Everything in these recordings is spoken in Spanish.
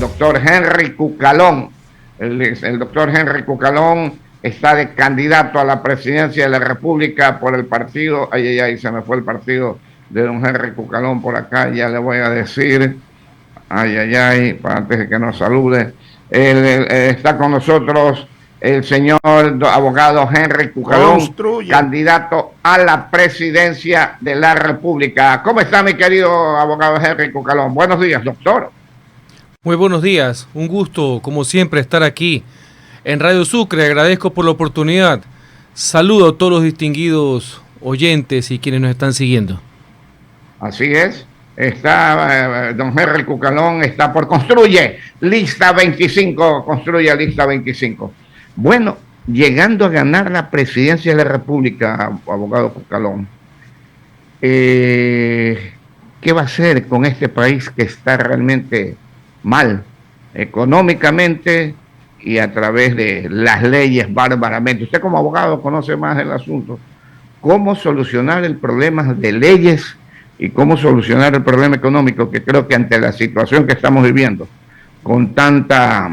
doctor Henry Cucalón. El doctor Henry Cucalón está de candidato a la presidencia de la República por el partido, se me fue el partido de don Henry Cucalón por acá, ya le voy a decir, para antes de que nos salude, está con nosotros el señor abogado Henry Cucalón, candidato a la presidencia de la República. ¿Cómo está, mi querido abogado Henry Cucalón? Buenos días, doctor. Muy buenos días, un gusto, como siempre, estar aquí en Radio Sucre. Agradezco por la oportunidad. Saludo a todos los distinguidos oyentes y quienes nos están siguiendo. Así es. Está don Henry Cucalón, está por construye lista 25. Bueno, llegando a ganar la presidencia de la República, abogado Cucalón, ¿qué va a hacer con este país que está realmente mal económicamente y a través de las leyes bárbaramente? Usted como abogado conoce más el asunto. ¿Cómo solucionar el problema de leyes y cómo solucionar el problema económico? Que creo que ante la situación que estamos viviendo, con tanta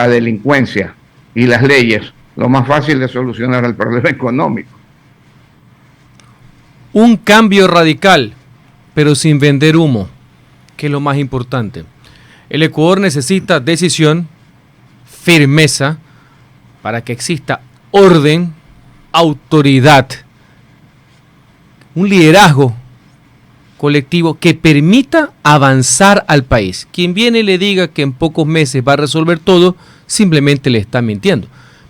delincuencia y las leyes, lo más fácil de solucionar el problema económico. Un cambio radical, pero sin vender humo, que es lo más importante. El Ecuador necesita decisión, firmeza, para que exista orden, autoridad, un liderazgo colectivo que permita avanzar al país. Quien viene y le diga que en pocos meses va a resolver todo, simplemente le está mintiendo.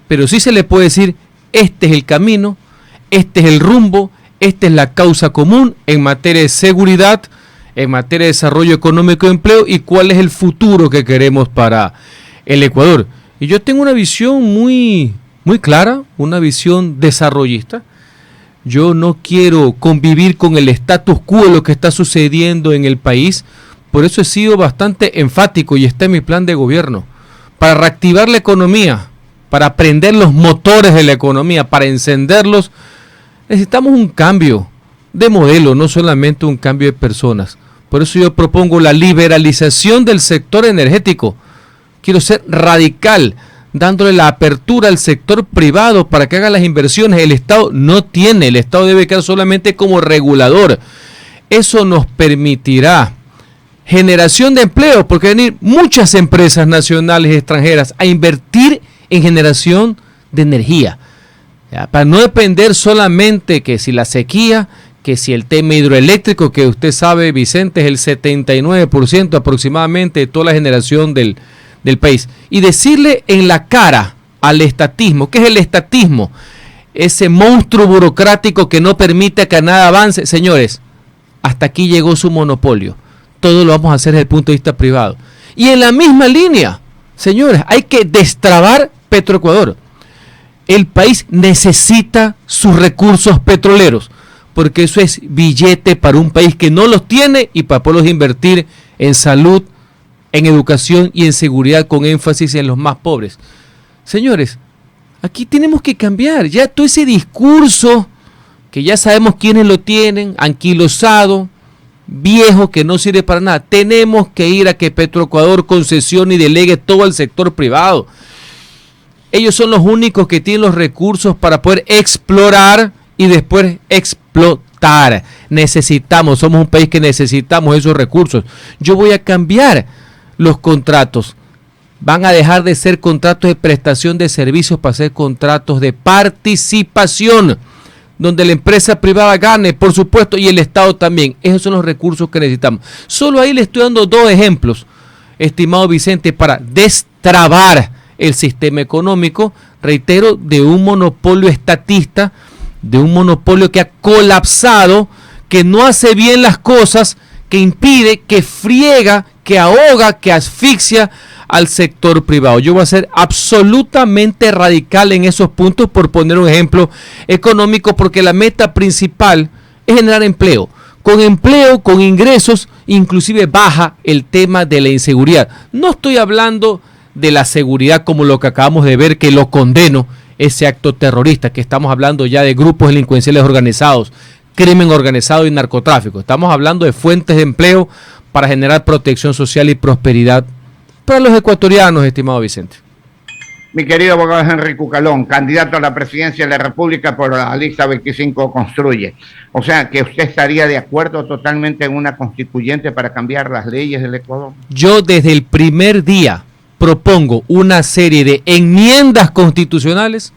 Pero sí se le puede decir, este es el camino, este es el rumbo, esta es la causa común en materia de seguridad, en materia de desarrollo económico y empleo, y cuál es el futuro que queremos para el Ecuador. Y yo tengo una visión muy clara, una visión desarrollista. Yo no quiero convivir con el status quo, lo que está sucediendo en el país. Por eso he sido bastante enfático y está en mi plan de gobierno. Para reactivar la economía, para prender los motores de la economía, para encenderlos, necesitamos un cambio de modelo, no solamente un cambio de personas. Por eso yo propongo la liberalización del sector energético. Quiero ser radical, dándole la apertura al sector privado para que haga las inversiones. El Estado no tiene, el Estado debe quedar solamente como regulador. Eso nos permitirá generación de empleo, porque van a venir muchas empresas nacionales y extranjeras a invertir en generación de energía. ¿Ya? Para no depender solamente que si la sequía, que si el tema hidroeléctrico, que usted sabe, Vicente, es el 79% aproximadamente de toda la generación del país. Y decirle en la cara al estatismo, ¿qué es el estatismo? Ese monstruo burocrático que no permite que nada avance. Señores, hasta aquí llegó su monopolio. Todo lo vamos a hacer desde el punto de vista privado. Y en la misma línea, señores, hay que destrabar Petroecuador. El país necesita sus recursos petroleros, porque eso es billete para un país que no los tiene y para poderlos invertir en salud, en educación y en seguridad, con énfasis en los más pobres. Señores, aquí tenemos que cambiar ya todo ese discurso que ya sabemos quiénes lo tienen, anquilosado, viejo, que no sirve para nada. Tenemos que ir a que Petroecuador concesione y delegue todo al sector privado. Ellos son los únicos que tienen los recursos para poder explorar y después explotar. Somos un país que necesitamos esos recursos. Yo voy a cambiar los contratos. Van a dejar de ser contratos de prestación de servicios para ser contratos de participación, donde la empresa privada gane, por supuesto, y el Estado también. Esos son los recursos que necesitamos. Solo ahí le estoy dando dos ejemplos, estimado Vicente, para destrabar el sistema económico, reitero, de un monopolio estatista, de un monopolio que ha colapsado, que no hace bien las cosas, que impide, que friega, que ahoga, que asfixia al sector privado. Yo voy a ser absolutamente radical en esos puntos, por poner un ejemplo económico, porque la meta principal es generar empleo. Con ingresos, inclusive baja el tema de la inseguridad. No estoy hablando de la seguridad como lo que acabamos de ver, que lo condeno, ese acto terrorista, que estamos hablando ya de grupos delincuenciales organizados, crimen organizado y narcotráfico. Estamos hablando de fuentes de empleo para generar protección social y prosperidad para los ecuatorianos, estimado Vicente. Mi querido abogado Henry Cucalón, candidato a la presidencia de la República por la lista 25 Construye. O sea, que usted estaría de acuerdo totalmente en una constituyente para cambiar las leyes del Ecuador. Yo desde el primer día propongo una serie de enmiendas constitucionales,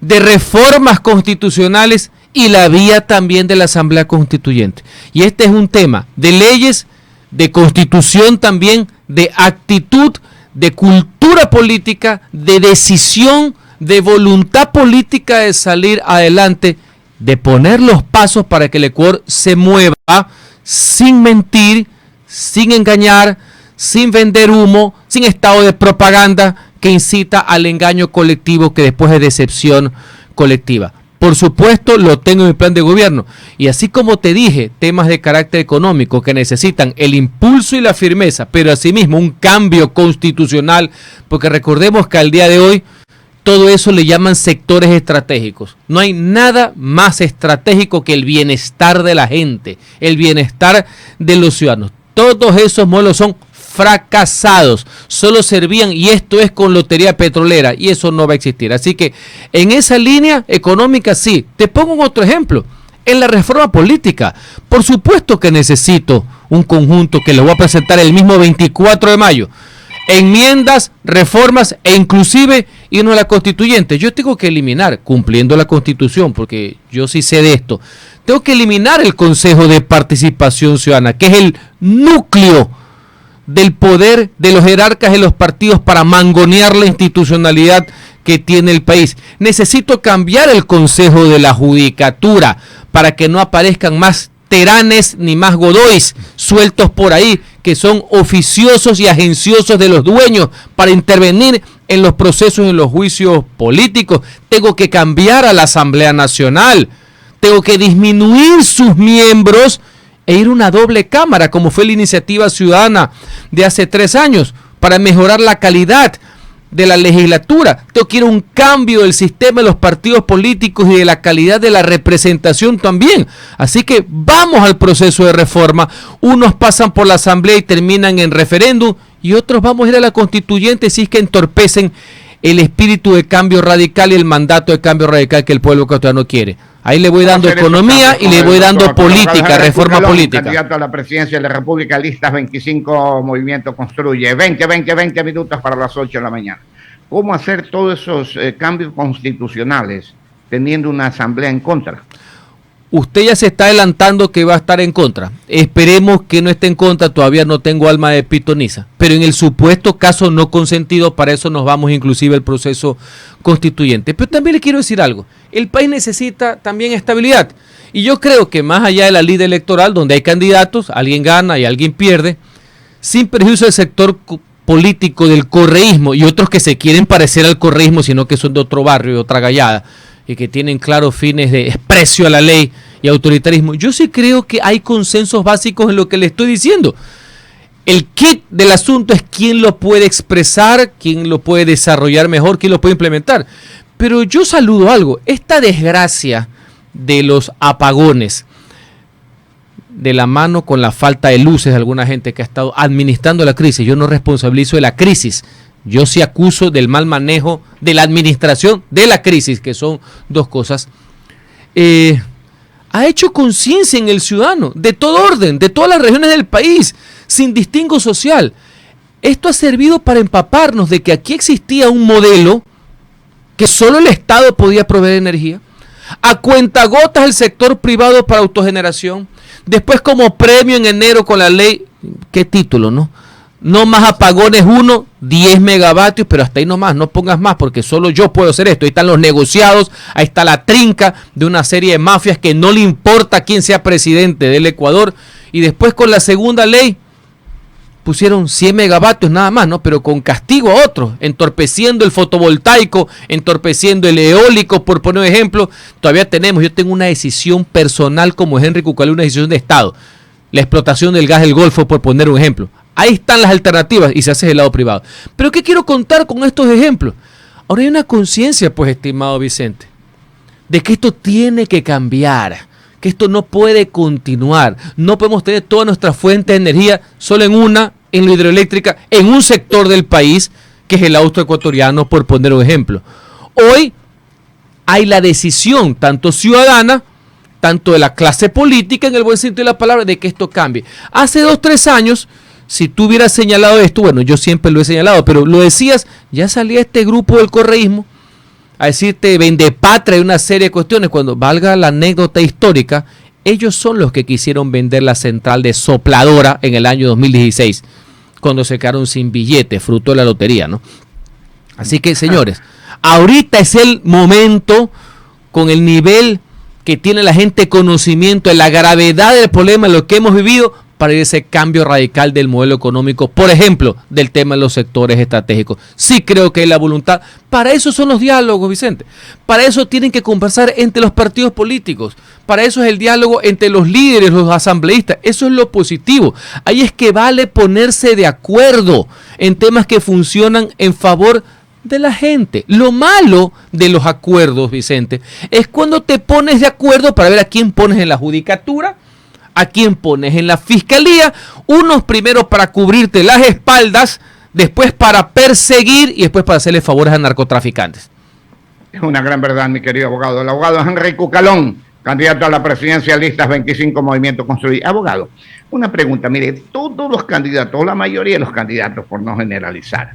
de reformas constitucionales y la vía también de la Asamblea Constituyente. Y este es un tema de leyes, de constitución también, de actitud, de cultura política, de decisión, de voluntad política de salir adelante, de poner los pasos para que el Ecuador se mueva sin mentir, sin engañar, sin vender humo, sin estado de propaganda que incita al engaño colectivo que después es decepción colectiva. Por supuesto, lo tengo en mi plan de gobierno. Y así como te dije, temas de carácter económico que necesitan el impulso y la firmeza, pero asimismo un cambio constitucional, porque recordemos que al día de hoy todo eso le llaman sectores estratégicos. No hay nada más estratégico que el bienestar de la gente, el bienestar de los ciudadanos. Todos esos modelos son fracasados, solo servían, y esto es con lotería petrolera, y eso no va a existir. Así que en esa línea económica sí. Te pongo un otro ejemplo. En la reforma política, por supuesto que necesito un conjunto que lo voy a presentar el mismo 24 de mayo. Enmiendas, reformas e inclusive irnos a la constituyente. Yo tengo que eliminar, cumpliendo la constitución, porque yo sí sé de esto, tengo que eliminar el Consejo de Participación Ciudadana, que es el núcleo del poder de los jerarcas de los partidos para mangonear la institucionalidad que tiene el país. Necesito cambiar el Consejo de la Judicatura para que no aparezcan más teranes ni más godoys sueltos por ahí, que son oficiosos y agenciosos de los dueños para intervenir en los procesos, en los juicios políticos. Tengo que cambiar a la Asamblea Nacional, tengo que disminuir sus miembros e ir a una doble cámara, como fue la iniciativa ciudadana de hace 3 años, para mejorar la calidad de la legislatura. Tengo que ir a un cambio del sistema de los partidos políticos y de la calidad de la representación también. Así que vamos al proceso de reforma. Unos pasan por la asamblea y terminan en referéndum, y otros vamos a ir a la constituyente si es que entorpecen el espíritu de cambio radical y el mandato de cambio radical que el pueblo ecuatoriano quiere. Ahí le voy dando economía y le voy dando política, reforma política. Candidato a la presidencia de la República, listas 25, Movimiento Construye. 20 minutos para las 8 de la mañana. ¿Cómo hacer todos esos cambios constitucionales teniendo una asamblea en contra? Usted ya se está adelantando que va a estar en contra. Esperemos que no esté en contra, todavía no tengo alma de pitoniza. Pero en el supuesto caso no consentido, para eso nos vamos inclusive al proceso constituyente. Pero también le quiero decir algo. El país necesita también estabilidad. Y yo creo que más allá de la lid electoral, donde hay candidatos, alguien gana y alguien pierde, sin perjuicio del sector político del correísmo y otros que se quieren parecer al correísmo, sino que son de otro barrio, de otra gallada, y que tienen claros fines de desprecio a la ley y autoritarismo. Yo sí creo que hay consensos básicos en lo que le estoy diciendo. El kit del asunto es quién lo puede expresar, quién lo puede desarrollar mejor, quién lo puede implementar. Pero yo saludo algo. Esta desgracia de los apagones, de la mano con la falta de luces de alguna gente que ha estado administrando la crisis, yo no responsabilizo de la crisis. Yo sí acuso del mal manejo de la administración de la crisis, que son dos cosas. Ha hecho conciencia en el ciudadano, de todo orden, de todas las regiones del país, sin distingo social. Esto ha servido para empaparnos de que aquí existía un modelo que solo el Estado podía proveer energía, a cuentagotas el sector privado para autogeneración, después como premio en enero con la ley, ¿qué título, no? No más apagones 10 megavatios, pero hasta ahí nomás, no pongas más porque solo yo puedo hacer esto. Ahí están los negociados, ahí está la trinca de una serie de mafias que no le importa quién sea presidente del Ecuador. Y después con la segunda ley pusieron 100 megavatios nada más, ¿no? Pero con castigo a otros, entorpeciendo el fotovoltaico, entorpeciendo el eólico, por poner un ejemplo. Todavía yo tengo una decisión personal como Henry Cucalón, una decisión de Estado. La explotación del gas del Golfo, por poner un ejemplo. Ahí están las alternativas y se hace del lado privado. Pero ¿qué quiero contar con estos ejemplos? Ahora hay una conciencia, pues, estimado Vicente, de que esto tiene que cambiar, que esto no puede continuar. No podemos tener toda nuestra fuente de energía solo en la hidroeléctrica, en un sector del país, que es el austroecuatoriano, por poner un ejemplo. Hoy hay la decisión, tanto ciudadana, tanto de la clase política, en el buen sentido de la palabra, de que esto cambie. Hace 2 o 3 años, si tú hubieras señalado esto, bueno, yo siempre lo he señalado, pero lo decías, ya salía este grupo del correísmo a decirte vendepatria y una serie de cuestiones. Cuando valga la anécdota histórica, ellos son los que quisieron vender la central de Sopladora en el año 2016, cuando se quedaron sin billete, fruto de la lotería, ¿no? Así que, señores, ahorita es el momento, con el nivel que tiene la gente conocimiento de la gravedad del problema, de lo que hemos vivido, para ir a ese cambio radical del modelo económico, por ejemplo, del tema de los sectores estratégicos. Sí creo que hay la voluntad. Para eso son los diálogos, Vicente. Para eso tienen que conversar entre los partidos políticos. Para eso es el diálogo entre los líderes, los asambleístas. Eso es lo positivo. Ahí es que vale ponerse de acuerdo en temas que funcionan en favor de la gente. Lo malo de los acuerdos, Vicente, es cuando te pones de acuerdo para ver a quién pones en la judicatura, a quién pones en la fiscalía, unos primero para cubrirte las espaldas, después para perseguir y después para hacerle favores a narcotraficantes. Es una gran verdad, mi querido abogado. El abogado Henry Cucalón, candidato a la presidencia de listas 25 Movimiento Construir. Abogado, una pregunta. Mire, todos los candidatos, la mayoría de los candidatos, por no generalizar,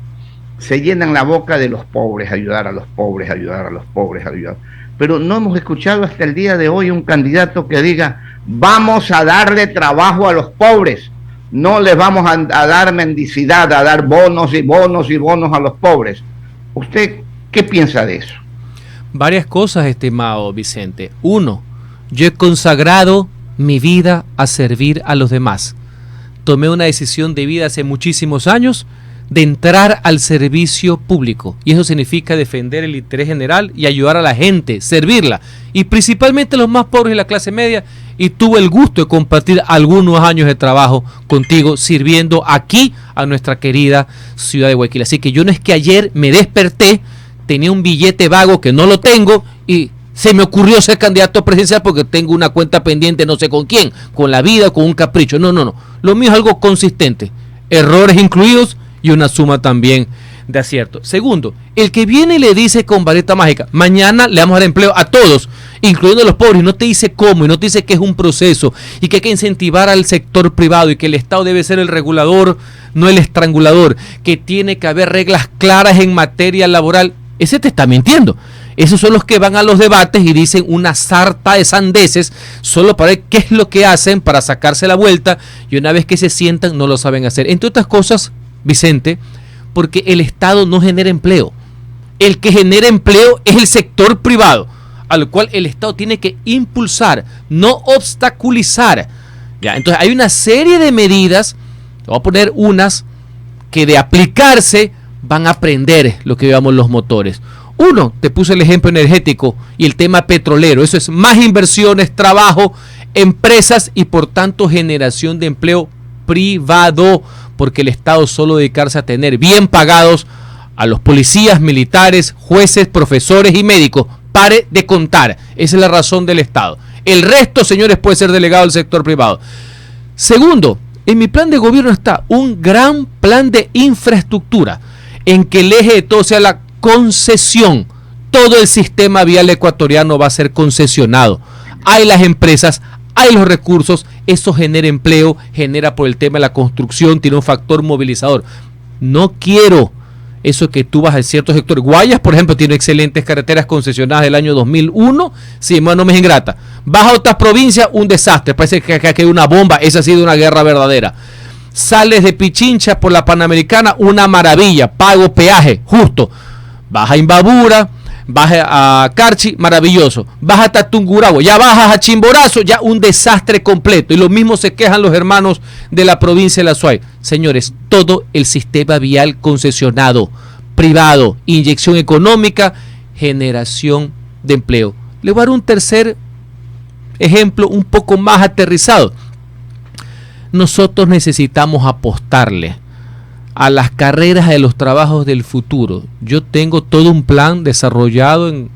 se llenan la boca de los pobres, ayudar a los pobres, ayudar a los pobres, ayudar. Pero no hemos escuchado hasta el día de hoy un candidato que diga: vamos a darle trabajo a los pobres, no les vamos a dar mendicidad, a dar bonos y bonos y bonos a los pobres. ¿Usted qué piensa de eso? Varias cosas, estimado Vicente. 1, yo he consagrado mi vida a servir a los demás. Tomé una decisión de vida hace muchísimos años de entrar al servicio público, y eso significa defender el interés general y ayudar a la gente, servirla, y principalmente a los más pobres y la clase media. Y tuve el gusto de compartir algunos años de trabajo contigo sirviendo aquí a nuestra querida ciudad de Guayaquil. Así que yo no es que ayer me desperté, tenía un billete vago que no lo tengo y se me ocurrió ser candidato presidencial porque tengo una cuenta pendiente no sé con quién, con la vida o con un capricho. No. Lo mío es algo consistente, errores incluidos y una suma también de acierto. Segundo, el que viene y le dice con varita mágica: mañana le vamos a dar empleo a todos, incluyendo a los pobres, y no te dice cómo, y no te dice que es un proceso, y que hay que incentivar al sector privado, y que el Estado debe ser el regulador, no el estrangulador, que tiene que haber reglas claras en materia laboral, ese te está mintiendo. Esos son los que van a los debates y dicen una sarta de sandeces solo para ver qué es lo que hacen para sacarse la vuelta, y una vez que se sientan no lo saben hacer. Entre otras cosas, Vicente, porque el Estado no genera empleo. El que genera empleo es el sector privado, al cual el Estado tiene que impulsar, no obstaculizar. ¿Ya? Entonces hay una serie de medidas, voy a poner unas, que de aplicarse van a aprender lo que llevamos los motores. 1, te puse el ejemplo energético y el tema petrolero. Eso es más inversiones, trabajo, empresas y por tanto generación de empleo privado, porque el Estado solo dedicarse a tener bien pagados a los policías, militares, jueces, profesores y médicos. Pare de contar. Esa es la razón del Estado. El resto, señores, puede ser delegado al sector privado. Segundo, en mi plan de gobierno está un gran plan de infraestructura, en que el eje de todo sea la concesión. Todo el sistema vial ecuatoriano va a ser concesionado. Hay las empresas, hay los recursos, eso genera empleo, genera por el tema de la construcción, tiene un factor movilizador. No quiero eso que tú vas a ciertos sectores. Guayas, por ejemplo, tiene excelentes carreteras concesionadas del año 2001, si no me es ingrata. Vas a otras provincias, un desastre, parece que acá hay una bomba, esa ha sido una guerra verdadera. Sales de Pichincha por la Panamericana, una maravilla, pago peaje, justo. Vas a Imbabura, vas a Carchi, maravilloso. Vas a Tungurahua, ya bajas a Chimborazo, ya un desastre completo. Y lo mismo se quejan los hermanos de la provincia de La Suay. Señores, todo el sistema vial concesionado, privado, inyección económica, generación de empleo. Le voy a dar un tercer ejemplo un poco más aterrizado. Nosotros necesitamos apostarle a las carreras de los trabajos del futuro. Yo tengo todo un plan desarrollado en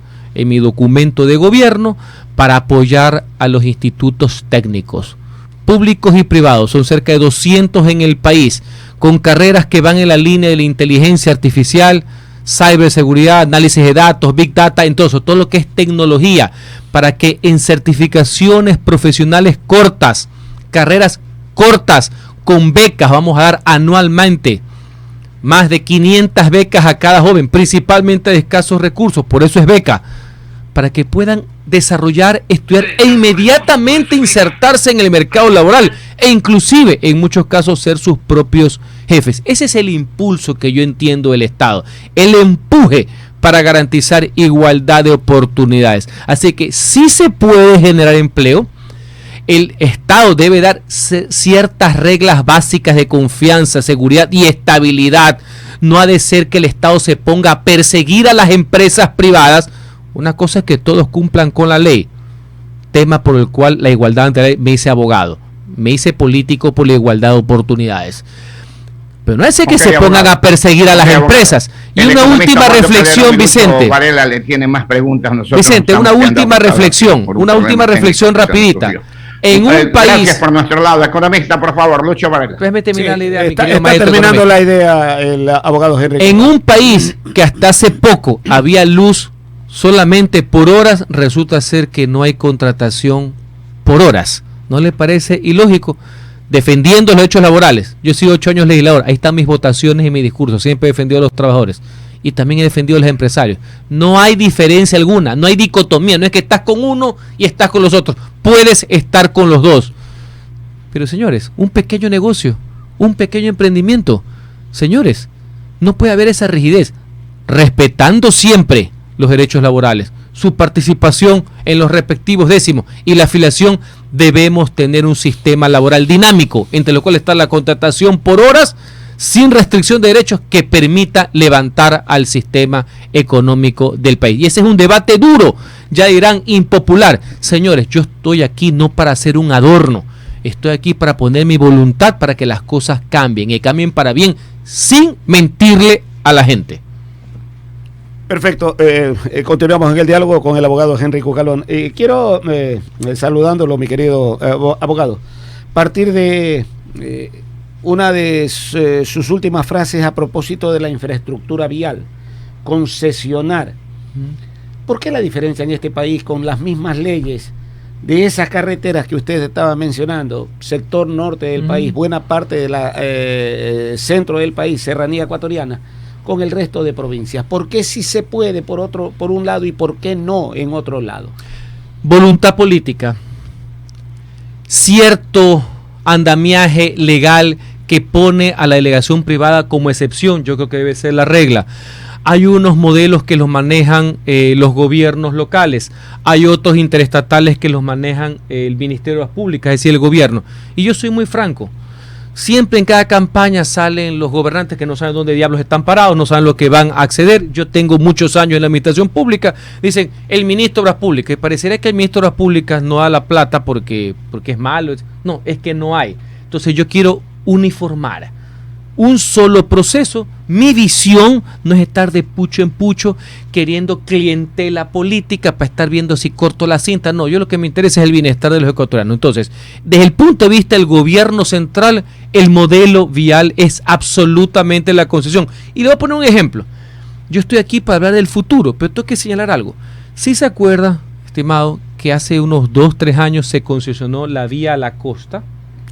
mi documento de gobierno para apoyar a los institutos técnicos, públicos y privados. Son cerca de 200 en el país, con carreras que van en la línea de la inteligencia artificial, ciberseguridad, análisis de datos, big data, entonces todo lo que es tecnología, para que en certificaciones profesionales cortas, carreras cortas, con becas, vamos a dar anualmente más de 500 becas a cada joven, principalmente de escasos recursos, por eso es beca, para que puedan desarrollar, estudiar e inmediatamente insertarse en el mercado laboral e inclusive en muchos casos ser sus propios jefes. Ese es el impulso que yo entiendo del Estado, el empuje para garantizar igualdad de oportunidades. Así que sí se puede generar empleo. El Estado debe dar ciertas reglas básicas de confianza, seguridad y estabilidad. No ha de ser que el Estado se ponga a perseguir a las empresas privadas. Una cosa es que todos cumplan con la ley, tema por el cual la igualdad ante la ley, me hice abogado, me hice político por la igualdad de oportunidades. Pero no es que se pongan a perseguir a las empresas. Y una última reflexión, Vicente. Varela le tiene más preguntas a nosotros. Vicente, una última reflexión rapidita. En un país. Gracias por nuestro lado, economista, por favor, Lucho Varela. Déjeme terminar la idea. Está terminando la idea el abogado Henry. En un país que hasta hace poco había luz solamente por horas, resulta ser que no hay contratación por horas. ¿No le parece ilógico? Defendiendo los derechos laborales. Yo he sido 8 años legislador, ahí están mis votaciones y mi discurso, siempre he defendido a los trabajadores y también he defendido a los empresarios. No hay diferencia alguna, no hay dicotomía, no es que estás con uno y estás con los otros, puedes estar con los dos. Pero señores, un pequeño negocio, un pequeño emprendimiento, señores, no puede haber esa rigidez, respetando siempre los derechos laborales, su participación en los respectivos décimos y la afiliación. Debemos tener un sistema laboral dinámico, entre lo cual está la contratación por horas, sin restricción de derechos, que permita levantar al sistema económico del país. Y ese es un debate duro, ya dirán impopular. Señores, yo estoy aquí no para hacer un adorno, estoy aquí para poner mi voluntad para que las cosas cambien y cambien para bien, sin mentirle a la gente. Perfecto, continuamos en el diálogo con el abogado Henry Cucalón. Quiero, saludándolo, mi querido abogado, partir de una de sus últimas frases a propósito de la infraestructura vial, concesionar. ¿Por qué la diferencia en este país con las mismas leyes de esas carreteras que usted estaba mencionando, sector norte del país, buena parte de la centro del país, serranía ecuatoriana, con el resto de provincias? ¿Por qué sí se puede por un lado y por qué no en otro lado? Voluntad política, cierto andamiaje legal que pone a la delegación privada como excepción, yo creo que debe ser la regla. Hay unos modelos que los manejan los gobiernos locales, hay otros interestatales que los manejan el Ministerio de las Públicas, es decir, el gobierno. Y yo soy muy franco. Siempre en cada campaña salen los gobernantes que no saben dónde diablos están parados, no saben lo que van a acceder. Yo tengo muchos años en la administración pública, dicen el ministro de Obras Públicas, y parecería que el ministro de Obras Públicas no da la plata porque es malo. No, es que no hay. Entonces yo quiero uniformar un solo proceso. Mi visión no es estar de pucho en pucho queriendo clientela política para estar viendo si corto la cinta. No, yo lo que me interesa es el bienestar de los ecuatorianos. Entonces, desde el punto de vista del gobierno central, el modelo vial es absolutamente la concesión. Y le voy a poner un ejemplo. Yo estoy aquí para hablar del futuro, pero tengo que señalar algo. ¿Sí se acuerda, estimado, que hace unos 2-3 años se concesionó la vía a la costa?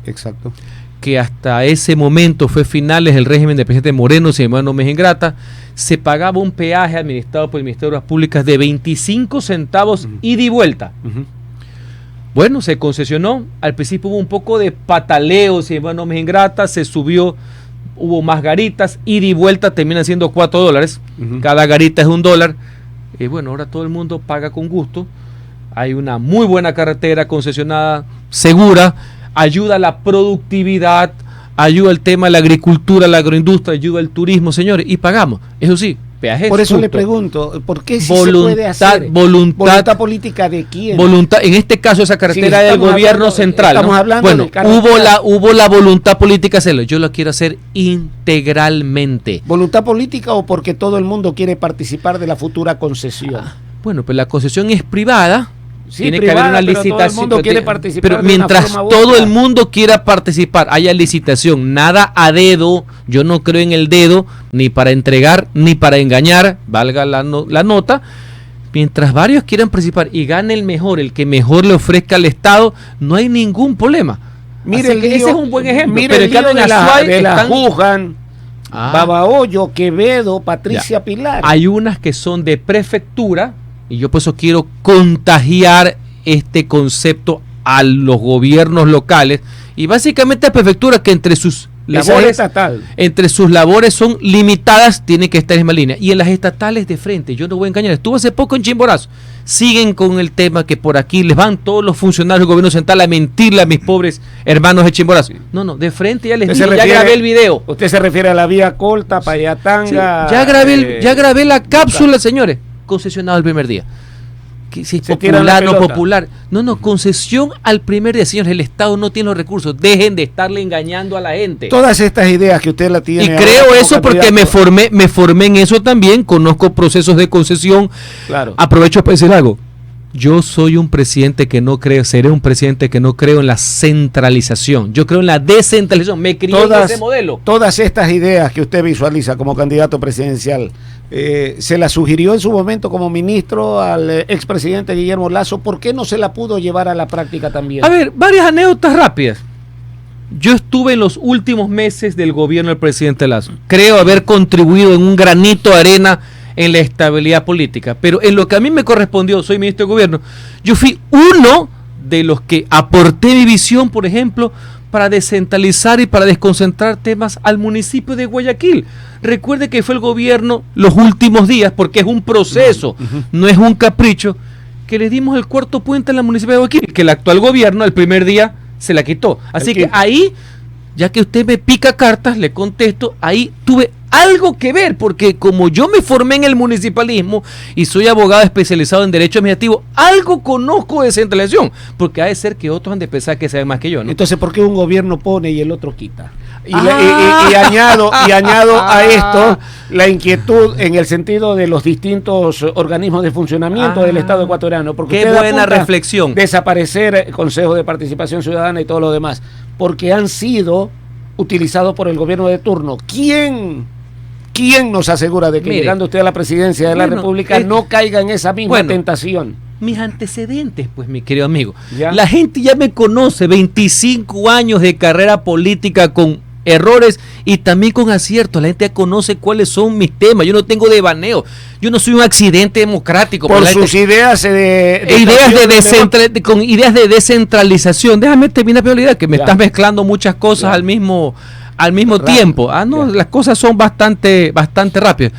Exacto. Que hasta ese momento fue finales del régimen del presidente Moreno, si no me es ingrata, se pagaba un peaje administrado por el Ministerio de Obras Públicas de 25 centavos ida y vuelta. Bueno, se concesionó, al principio hubo un poco de pataleo, si no me es ingrata, se subió, hubo más garitas, ida y vuelta terminan siendo $4, cada garita es $1, bueno, ahora todo el mundo paga con gusto, hay una muy buena carretera concesionada, segura, ayuda a la productividad, ayuda al tema de la agricultura, la agroindustria, ayuda al turismo, señores, y pagamos. Eso sí, peajes. Por eso justo le pregunto, ¿por qué sí se puede hacer? ¿Voluntad política de quién? Voluntad, en este caso esa carretera del gobierno central. Estamos hablando bueno, hubo la voluntad política de hacerlo. Yo lo quiero hacer integralmente. ¿Voluntad política o porque todo el mundo quiere participar de la futura concesión? Bueno, pues la concesión es privada, Sí, tiene privada, que haber una pero licitación. todo el mundo quiere participar pero de mientras una forma u todo otra. el mundo quiera participar, haya licitación, nada a dedo. Yo no creo en el dedo, ni para entregar, ni para engañar, valga la nota. Mientras varios quieran participar y gane el mejor, el que mejor le ofrezca al Estado, no hay ningún problema. Mire, Así que ese es un buen ejemplo. Mire, pero el lío en de Azuay la están- Jujan, Babahoyo, Quevedo, Patricia Ya. Pilar. Hay unas que son de prefectura y yo por eso quiero contagiar este concepto a los gobiernos locales y básicamente a prefectura que entre sus Esa es labores estatal. son limitadas, tiene que estar en la misma línea. Y en las estatales de frente, yo no voy a engañar, estuve hace poco en Chimborazo, siguen con el tema que por aquí les van todos los funcionarios del gobierno central a mentirle a mis pobres hermanos de Chimborazo. No, de frente ya les dije, ya grabé el video. Usted se refiere a la vía Colta, Payatanga. Sí, ya grabé la cápsula, señores. Concesionado el primer día. Que si Se tiran la popular, no pelota. popular. No, concesión al primer día, señores. El Estado no tiene los recursos. Dejen de estarle engañando a la gente. Todas estas ideas que usted la tiene. Y ahora creo como eso porque candidato. me formé en eso también. Conozco procesos de concesión. Claro. Aprovecho para decir algo. Yo soy un presidente que no creo, seré un presidente que no creo en la centralización. Yo creo en la descentralización. Me crié en ese modelo. Todas estas ideas que usted visualiza como candidato presidencial, ¿se la sugirió en su momento como ministro al expresidente Guillermo Lasso? ¿Por qué no se la pudo llevar a la práctica también? A ver, varias anécdotas rápidas. Yo estuve en los últimos meses del gobierno del presidente Lasso. Creo haber contribuido en un granito de arena en la estabilidad política. Pero en lo que a mí me correspondió, soy ministro de gobierno, yo fui uno de los que aporté mi visión, por ejemplo, para descentralizar y para desconcentrar temas al municipio de Guayaquil. Recuerde que fue el gobierno los últimos días, porque es un proceso, no es un capricho, que le dimos el cuarto puente en la municipio de Guayaquil, que el actual gobierno el primer día se la quitó. Así que ahí, ya que usted me pica cartas, le contesto, ahí tuve algo que ver, porque como yo me formé en el municipalismo y soy abogado especializado en derecho administrativo, algo conozco de descentralización, porque ha de ser que otros han de pensar que saben más que yo, ¿no? Entonces, ¿por qué un gobierno pone y el otro quita? Y añado a esto la inquietud en el sentido de los distintos organismos de funcionamiento del Estado ecuatoriano. Porque qué usted buena apunta reflexión. Desaparecer consejos de participación ciudadana y todo lo demás, porque han sido utilizados por el gobierno de turno. ¿Quién nos asegura de que Mire, llegando usted a la presidencia de la República no caiga en esa misma tentación? Mis antecedentes, pues, mi querido amigo. ¿Ya? La gente ya me conoce, 25 años de carrera política con errores y también con aciertos. La gente ya conoce cuáles son mis temas. Yo no tengo devaneo. Yo no soy un accidente democrático. Por sus ideas con ideas de descentralización. Déjame terminar, prioridad, que me Ya. estás mezclando muchas cosas al mismo tiempo. Las cosas son bastante rápidas.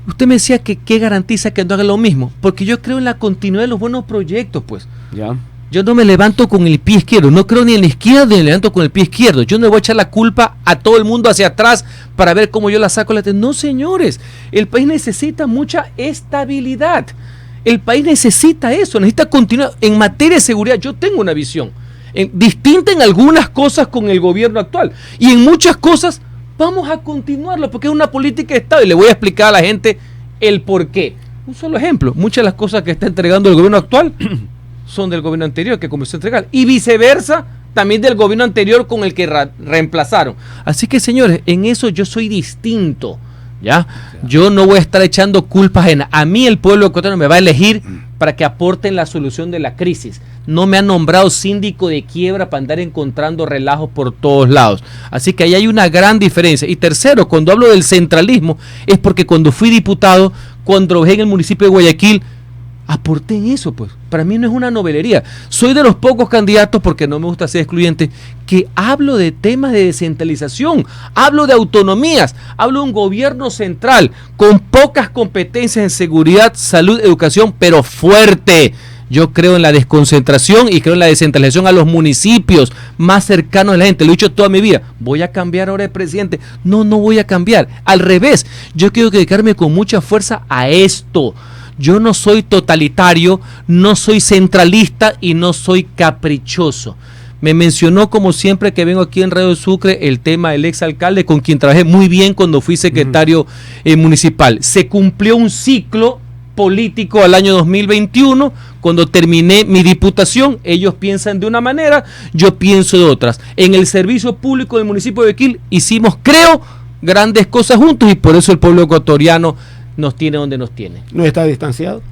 Usted me decía que qué garantiza que no haga lo mismo, porque yo creo en la continuidad de los buenos proyectos, pues. Ya. Yo no me levanto con el pie izquierdo, no creo ni en la izquierda ni me levanto con el pie izquierdo. Yo no le voy a echar la culpa a todo el mundo hacia atrás para ver cómo yo la saco. No, señores, el país necesita mucha estabilidad. El país necesita eso, necesita continuar. En materia de seguridad, yo tengo una visión distinta en algunas cosas con el gobierno actual y en muchas cosas vamos a continuarlo porque es una política de Estado y le voy a explicar a la gente el por qué. Un solo ejemplo, muchas de las cosas que está entregando el gobierno actual son del gobierno anterior que comenzó a entregar y viceversa también del gobierno anterior con el que reemplazaron. Así que, señores, en eso yo soy distinto, ¿ya? Yo no voy a estar echando culpas ajenas. A mí el pueblo ecuatoriano me va a elegir para que aporten la solución de la crisis. No me han nombrado síndico de quiebra para andar encontrando relajos por todos lados. Así que ahí hay una gran diferencia. Y tercero, cuando hablo del centralismo, es porque cuando fui diputado, cuando trabajé en el municipio de Guayaquil, aporté en eso, pues. Para mí no es una novelería. Soy de los pocos candidatos, porque no me gusta ser excluyente, que hablo de temas de descentralización, hablo de autonomías, hablo de un gobierno central con pocas competencias en seguridad, salud, educación, pero fuerte. Yo creo en la desconcentración y creo en la descentralización a los municipios más cercanos a la gente. Lo he dicho toda mi vida. ¿Voy a cambiar ahora de presidente? No voy a cambiar. Al revés, yo quiero dedicarme con mucha fuerza a esto. Yo no soy totalitario, no soy centralista y no soy caprichoso. Me mencionó, como siempre que vengo aquí en Radio Sucre, el tema del exalcalde, con quien trabajé muy bien cuando fui secretario municipal. Se cumplió un ciclo político al año 2021, cuando terminé mi diputación. Ellos piensan de una manera, yo pienso de otras. En el servicio público del municipio de Guayaquil hicimos, creo, grandes cosas juntos, y por eso el pueblo ecuatoriano nos tiene donde nos tiene. ¿No está distanciado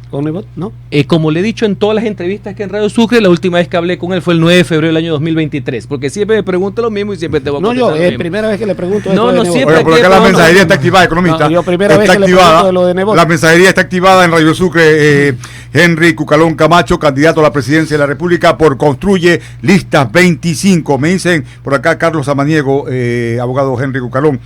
con Nebot? ¿No? Como le he dicho en todas las entrevistas que en Radio Sucre, la última vez que hablé con él fue el 9 de febrero del año 2023, porque siempre me pregunta lo mismo y siempre te voy a contestar. No, yo, es primera vez que le pregunto. No, siempre. Oye, por acá la mensajería está activada, economista. No, yo primera está vez que activada, le pregunto de lo de Nebot. La mensajería está activada en Radio Sucre. Henry Cucalón Camacho, candidato a la presidencia de la República por Construye Listas 25. Me dicen por acá Carlos Samaniego, abogado Henry Cucalón.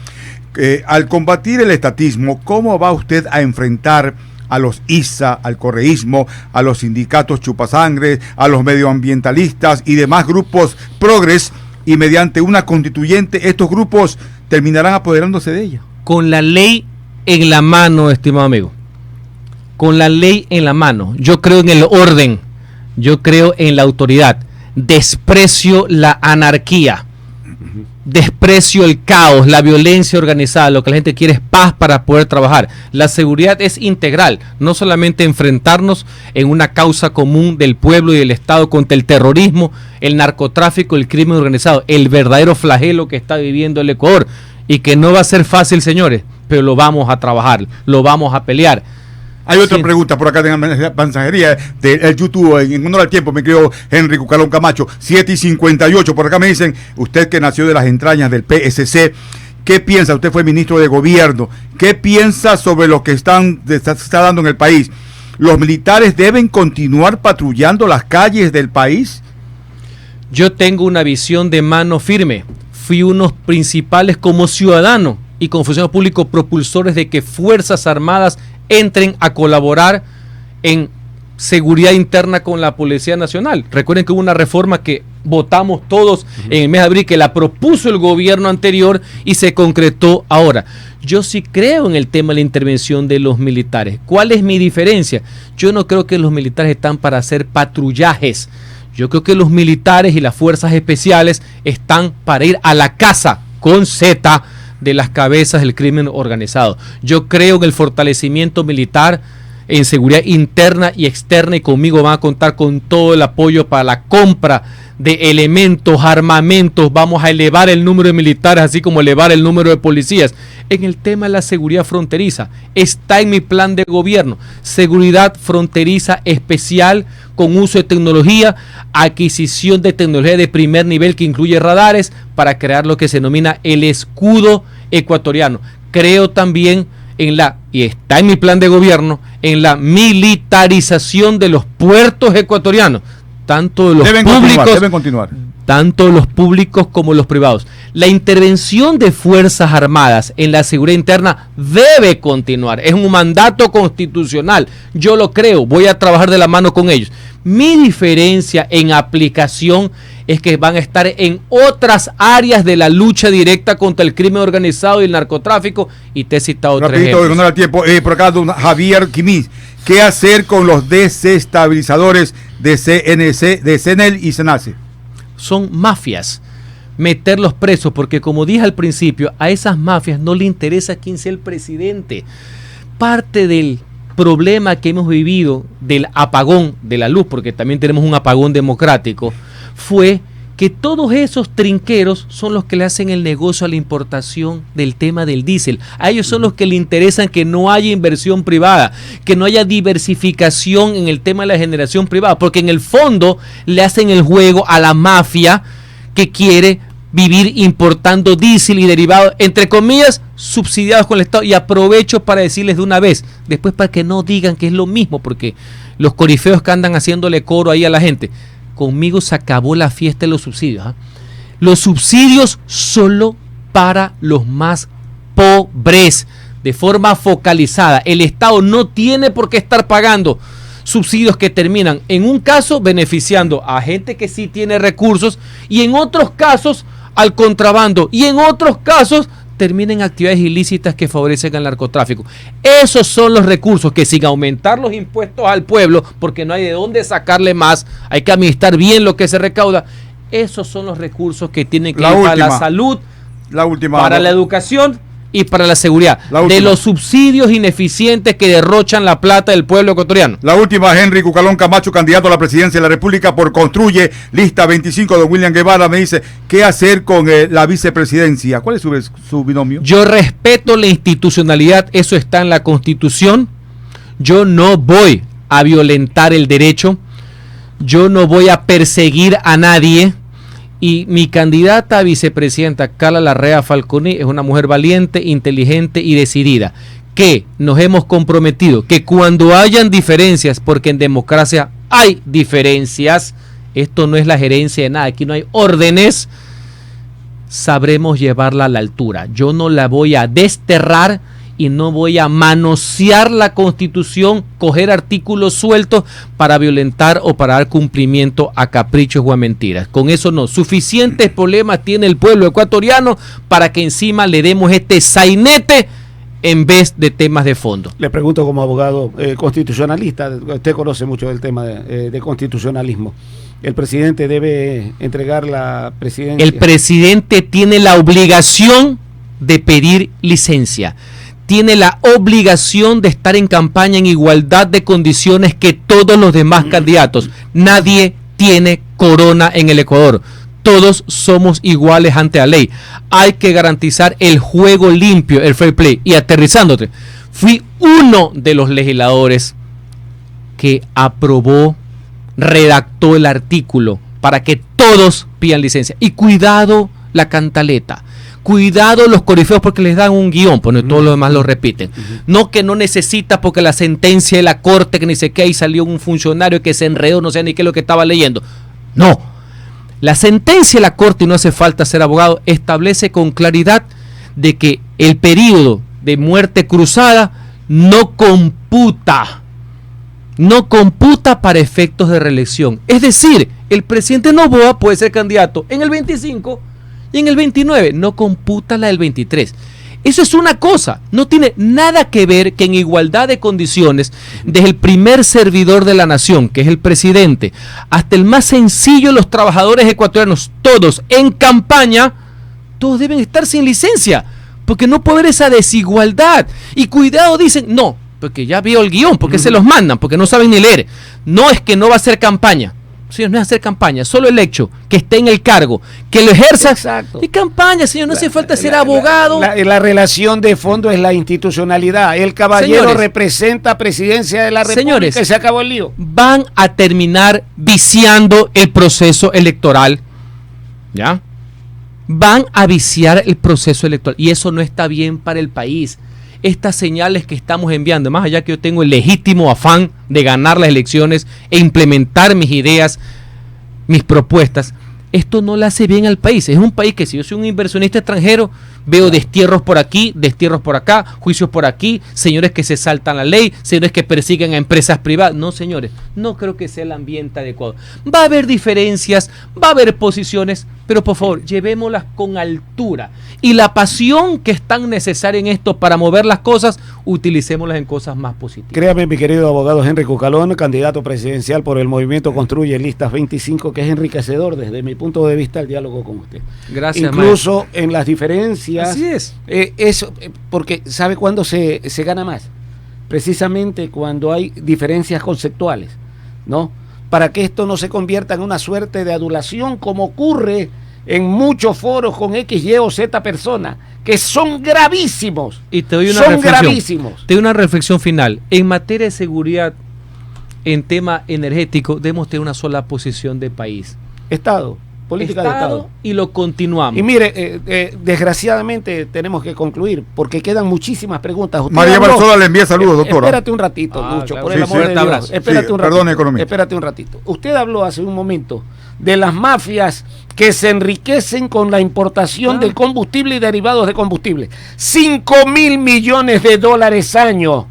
Al combatir el estatismo, ¿cómo va usted a enfrentar a los ISA, al correísmo, a los sindicatos chupasangre, a los medioambientalistas y demás grupos progres, y mediante una constituyente estos grupos terminarán apoderándose de ella? Con la ley en la mano, estimado amigo. Con la ley en la mano. Yo creo en el orden, yo creo en la autoridad. Desprecio la anarquía. Desprecio el caos, la violencia organizada. Lo que la gente quiere es paz para poder trabajar. La seguridad es integral, no solamente enfrentarnos en una causa común del pueblo y del Estado contra el terrorismo, el narcotráfico, el crimen organizado, el verdadero flagelo que está viviendo el Ecuador, y que no va a ser fácil, señores, pero lo vamos a trabajar, lo vamos a pelear. Hay otra pregunta por acá de la mensajería del YouTube, en honor al tiempo, mi querido Henry Cucalón Camacho, 7:58. Por acá me dicen, usted que nació de las entrañas del PSC, ¿qué piensa? Usted fue ministro de gobierno. ¿Qué piensa sobre lo que está dando en el país? ¿Los militares deben continuar patrullando las calles del país? Yo tengo una visión de mano firme. Fui uno de los principales como ciudadano y como funcionario público propulsores de que Fuerzas Armadas entren a colaborar en seguridad interna con la Policía Nacional. Recuerden que hubo una reforma que votamos todos en el mes de abril, que la propuso el gobierno anterior y se concretó ahora. Yo sí creo en el tema de la intervención de los militares. ¿Cuál es mi diferencia? Yo no creo que los militares están para hacer patrullajes. Yo creo que los militares y las fuerzas especiales están para ir a la casa con Z de las cabezas del crimen organizado. Yo creo en el fortalecimiento militar, en seguridad interna y externa, y conmigo van a contar con todo el apoyo para la compra de elementos, armamentos. Vamos a elevar el número de militares, así como elevar el número de policías. En el tema de la seguridad fronteriza, está en mi plan de gobierno, seguridad fronteriza especial con uso de tecnología, adquisición de tecnología de primer nivel que incluye radares para crear lo que se denomina el escudo ecuatoriano. Creo también y está en mi plan de gobierno, en la militarización de los puertos ecuatorianos, tanto de los deben continuar. Tanto los públicos como los privados. La intervención de Fuerzas Armadas en la seguridad interna debe continuar. Es un mandato constitucional. Yo lo creo. Voy a trabajar de la mano con ellos. Mi diferencia en aplicación es que van a estar en otras áreas de la lucha directa contra el crimen organizado y el narcotráfico. Y te he citado tres ejemplos. No tiempo. Por acá, don Javier Quimís. ¿Qué hacer con los desestabilizadores de CNC, de CENEL y SENACE? Son mafias, meterlos presos, porque como dije al principio, a esas mafias no le interesa quién sea el presidente. Parte del problema que hemos vivido del apagón de la luz, porque también tenemos un apagón democrático, fue que todos esos trinqueros son los que le hacen el negocio a la importación del tema del diésel. A ellos son los que le interesan que no haya inversión privada, que no haya diversificación en el tema de la generación privada, porque en el fondo le hacen el juego a la mafia que quiere vivir importando diésel y derivados, entre comillas, subsidiados con el Estado. Y aprovecho para decirles de una vez, después para que no digan que es lo mismo, porque los corifeos que andan haciéndole coro ahí a la gente, conmigo se acabó la fiesta de los subsidios. Los subsidios solo para los más pobres, de forma focalizada. El Estado no tiene por qué estar pagando subsidios que terminan, en un caso, beneficiando a gente que sí tiene recursos, y en otros casos al contrabando, y en otros casos terminen actividades ilícitas que favorecen al narcotráfico. Esos son los recursos que, sin aumentar los impuestos al pueblo, porque no hay de dónde sacarle más, hay que administrar bien lo que se recauda, esos son los recursos que tienen que ir para la salud, para la educación y para la seguridad de los subsidios ineficientes que derrochan la plata del pueblo ecuatoriano. La última, Henry Cucalón Camacho, candidato a la presidencia de la República por Construye, lista 25, de William Guevara, me dice, ¿qué hacer con la vicepresidencia? ¿Cuál es su binomio? Yo respeto la institucionalidad, eso está en la Constitución. Yo no voy a violentar el derecho, yo no voy a perseguir a nadie. Y mi candidata a vicepresidenta, Carla Larrea Falconi, es una mujer valiente, inteligente y decidida, que nos hemos comprometido que cuando hayan diferencias, porque en democracia hay diferencias, esto no es la gerencia de nada, aquí no hay órdenes, sabremos llevarla a la altura. Yo no la voy a desterrar y no voy a manosear la Constitución, coger artículos sueltos para violentar o para dar cumplimiento a caprichos o a mentiras. Con eso no. Suficientes problemas tiene el pueblo ecuatoriano para que encima le demos este sainete en vez de temas de fondo. Le pregunto como abogado constitucionalista, usted conoce mucho del tema de constitucionalismo. ¿El presidente debe entregar la presidencia? El presidente tiene la obligación de pedir licencia. Tiene la obligación de estar en campaña en igualdad de condiciones que todos los demás candidatos. Nadie tiene corona en el Ecuador. Todos somos iguales ante la ley. Hay que garantizar el juego limpio, el fair play. Y aterrizándote, fui uno de los legisladores que aprobó, redactó el artículo para que todos pidan licencia. Y cuidado la cantaleta. Cuidado los corifeos porque les dan un guión, porque todos los demás lo repiten. No que no necesita porque la sentencia de la corte, que ni sé qué, y salió un funcionario que se enredó, no sé ni qué es lo que estaba leyendo. No. La sentencia de la corte, y no hace falta ser abogado, establece con claridad de que el periodo de muerte cruzada no computa para efectos de reelección. Es decir, el presidente Noboa puede ser candidato en el 25 y en el 29, no computa la del 23. Eso es una cosa, no tiene nada que ver que en igualdad de condiciones, desde el primer servidor de la nación, que es el presidente, hasta el más sencillo de los trabajadores ecuatorianos, todos en campaña, todos deben estar sin licencia, porque no puede haber esa desigualdad. Y cuidado, dicen, no, porque ya vio el guión, porque se los mandan, porque no saben ni leer. No es que no va a hacer campaña. Señor, no es hacer campaña, solo el hecho que esté en el cargo, que lo ejerza. Exacto. Y campaña, señor, no hace falta ser abogado. La relación de fondo es la institucionalidad. El caballero, señores, representa presidencia de la República, señores, y se acabó el lío. Van a terminar viciando el proceso electoral, ¿ya? Van a viciar el proceso electoral y eso no está bien para el país. Estas señales que estamos enviando, más allá que yo tengo el legítimo afán de ganar las elecciones e implementar mis ideas, mis propuestas, esto no le hace bien al país. Es un país que si yo soy un inversionista extranjero, veo destierros por aquí, destierros por acá, juicios por aquí, señores que se saltan la ley, señores que persiguen a empresas privadas. No, señores, no creo que sea el ambiente adecuado. Va a haber diferencias, va a haber posiciones, pero por favor, llevémoslas con altura. Y la pasión que es tan necesaria en esto para mover las cosas, utilicémoslas en cosas más positivas. Créame, mi querido abogado Henry Cucalón, candidato presidencial por el Movimiento Construye Listas 25, que es enriquecedor desde mi punto de vista el diálogo con usted. Gracias, incluso maestro. En las diferencias. Así es. Porque ¿sabe cuándo se gana más? Precisamente cuando hay diferencias conceptuales, ¿no? Para que esto no se convierta en una suerte de adulación como ocurre en muchos foros con X, Y o Z personas, que son gravísimos. Y te doy una reflexión. Te doy una reflexión final. En materia de seguridad, en tema energético, debemos tener una sola posición de país. Estado. Política de Estado. Y lo continuamos. Y mire, desgraciadamente tenemos que concluir porque quedan muchísimas preguntas. Usted María Barzola le envía saludos, doctora. Espérate un ratito, Lucho, claro, por el amor de Dios. Espérate un ratito. Usted habló hace un momento de las mafias que se enriquecen con la importación de combustible y derivados de combustible. 5.000 millones de dólares año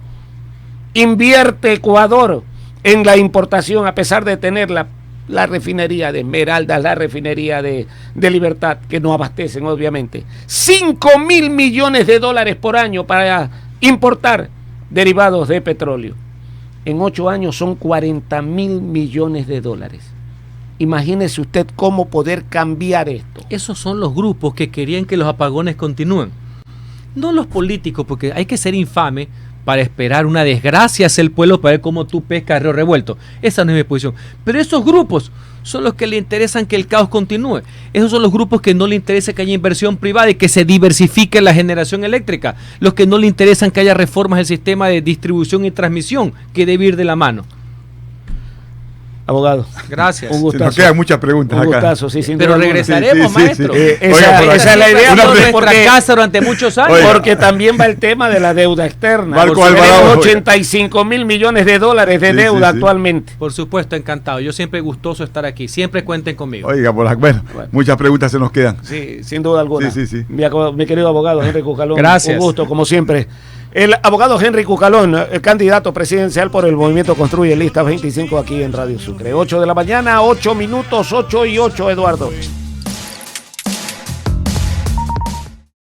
invierte Ecuador en la importación, a pesar de tener la refinería de Esmeraldas, la refinería de Libertad, que no abastecen obviamente. 5.000 millones de dólares por año para importar derivados de petróleo. En 8 años son 40.000 millones de dólares. Imagínese usted cómo poder cambiar esto. Esos son los grupos que querían que los apagones continúen. No los políticos, porque hay que ser infame para esperar una desgracia hacia el pueblo para ver cómo tú pescas río revuelto. Esa no es mi posición. Pero esos grupos son los que le interesan que el caos continúe. Esos son los grupos que no le interesa que haya inversión privada y que se diversifique la generación eléctrica. Los que no le interesan que haya reformas del sistema de distribución y transmisión, que debe ir de la mano. Abogado. Gracias. Un Se gustazo. nos quedan muchas preguntas Un acá. gustazo, sí, sin Pero duda alguna. regresaremos, Sí, sí, sí, maestro. sí. Esa es la idea, Una porque- nuestra casa durante muchos años. Oiga. Porque también va el tema de la deuda externa. Marco Porque Alvarado, tenemos oiga. 85 mil millones de dólares de Sí, deuda sí, sí. actualmente. Por supuesto, encantado. Yo siempre gustoso estar aquí. Siempre cuenten conmigo. Oiga, bueno, Bueno. muchas preguntas se nos quedan. Sí, sin duda alguna. Sí, sí, sí. Mi querido abogado Henry Cucalón. Gracias. Un gusto, como siempre. El abogado Henry Cucalón, el candidato presidencial por el Movimiento Construye Lista 25 aquí en Radio Sucre. 8 de la mañana, 8 minutos, 8 y 8, Eduardo.